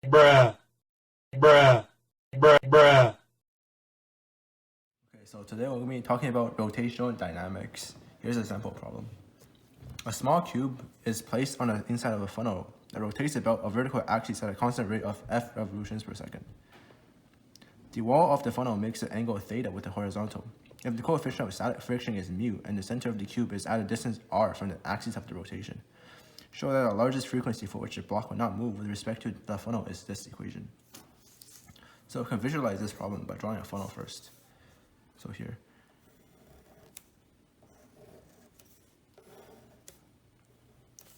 bruh, bruh, bruh, bruh. Okay, so today we're going to be talking about rotational dynamics. Here's a sample problem. A small cube is placed on the inside of a funnel that rotates about a vertical axis at a constant rate of f revolutions per second. The wall of the funnel makes an angle theta with the horizontal. If the coefficient of static friction is mu and the center of the cube is at a distance r from the axis of the rotation, show that the largest frequency for which the block will not move with respect to the funnel is this equation. So we can visualize this problem by drawing a funnel first. So here,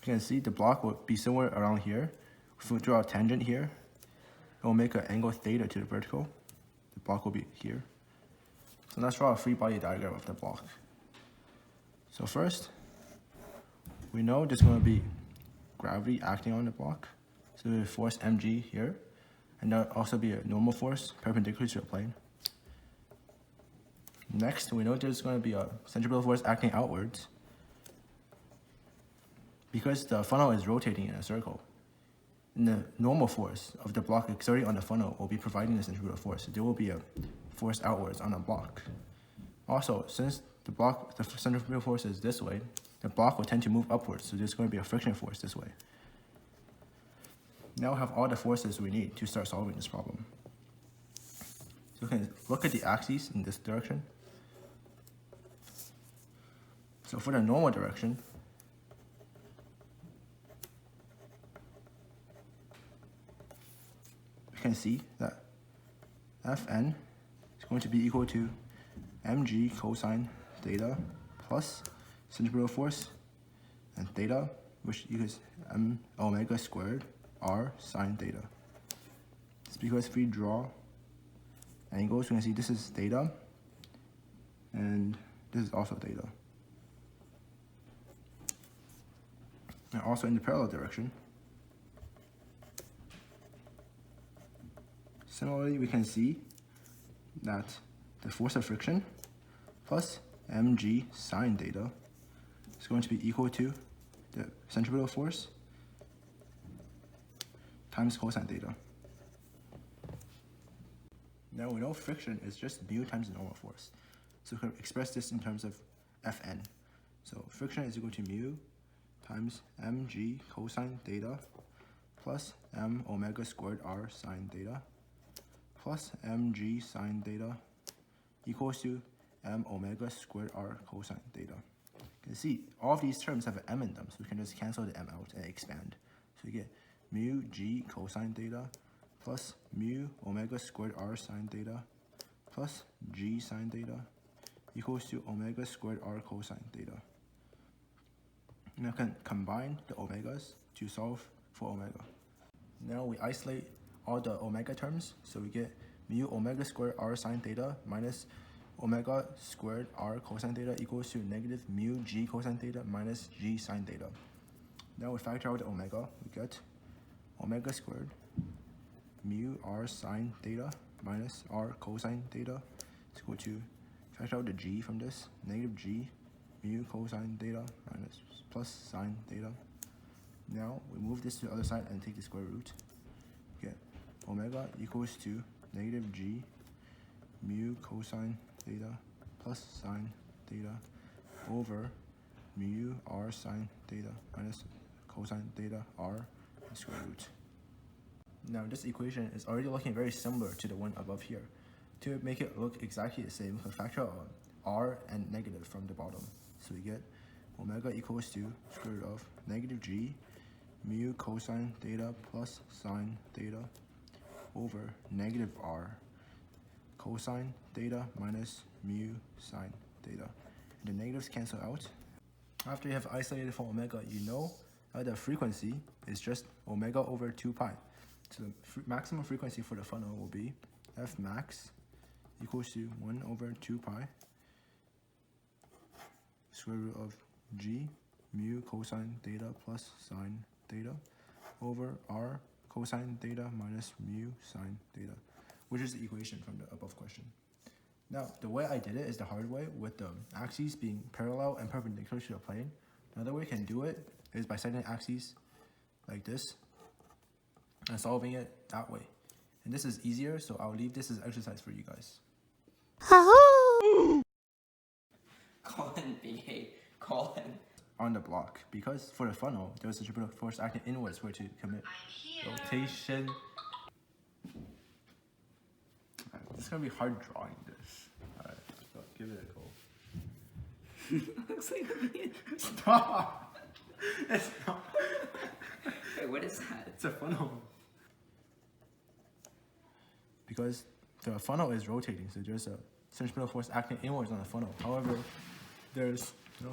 you can see the block will be somewhere around here. If we draw a tangent here, it will make an angle theta to the vertical. The block will be here. So let's draw a free body diagram of the block. So first, we know there's going to be gravity acting on the block. So there's force mg here, and there'll also be a normal force perpendicular to the plane. Next, we know there's going to be a centripetal force acting outwards because the funnel is rotating in a circle. And the normal force of the block exerting on the funnel will be providing the centripetal force. So there will be a force outwards on the block. Also, since the centripetal force is this way, the block will tend to move upwards, so there's going to be a friction force this way. Now we have all the forces we need to start solving this problem. So we can look at the axes in this direction. So for the normal direction, we can see that Fn is going to be equal to mg cosine theta plus centripetal force and theta, which equals m omega squared r sine theta. It's because if we draw angles, we can see this is theta and this is also theta. And also in the parallel direction, similarly, we can see that the force of friction plus mg sine theta is going to be equal to the centripetal force times cosine theta. Now we know friction is just mu times the normal force. So we can express this in terms of Fn. So friction is equal to mu times mg cosine theta plus m omega squared r sine theta plus mg sine theta equals to m omega squared r cosine theta. You can see all of these terms have an m in them, so we can just cancel the m out and expand. So we get mu g cosine theta plus mu omega squared r sine theta plus g sine theta equals to omega squared r cosine theta. Now we can combine the omegas to solve for omega. Now we isolate all the omega terms, so we get mu omega squared r sine theta minus omega squared r cosine theta equals to negative mu g cosine theta minus g sine theta. Now we factor out the omega, we get omega squared mu r sine theta minus r cosine theta is equal to, factor out the g from this, negative g mu cosine theta minus plus sine theta. Now we move this to the other side and take the square root. Get omega equals to negative g mu cosine theta plus sine theta over mu r sine theta minus cosine theta r square root. Now this equation is already looking very similar to the one above here. To make it look exactly the same, we can factor out r and negative from the bottom. So we get omega equals to square root of negative g mu cosine theta plus sine theta over negative r cosine theta minus mu sine theta. And the negatives cancel out. After you have isolated for omega, you know that the frequency is just omega over 2 pi. So the maximum frequency for the funnel will be F max equals to 1 over 2 pi square root of g mu cosine theta plus sine theta over r cosine theta minus mu sine theta, which is the equation from the above question. Now, the way I did it is the hard way, with the axes being parallel and perpendicular to the plane. Another way we can do it is by setting axes like this and solving it that way. And this is easier, so I'll leave this as exercise for you guys. Colon, big A, colon. On the block, because for the funnel, there's a centripetal force acting inwards where to commit rotation. It's gonna be hard drawing this. Alright, so give it a go. Looks like me. Stop! It's not. Wait, what is that? It's a funnel. Because the funnel is rotating, so there's a centripetal force acting inwards on the funnel. However, there's no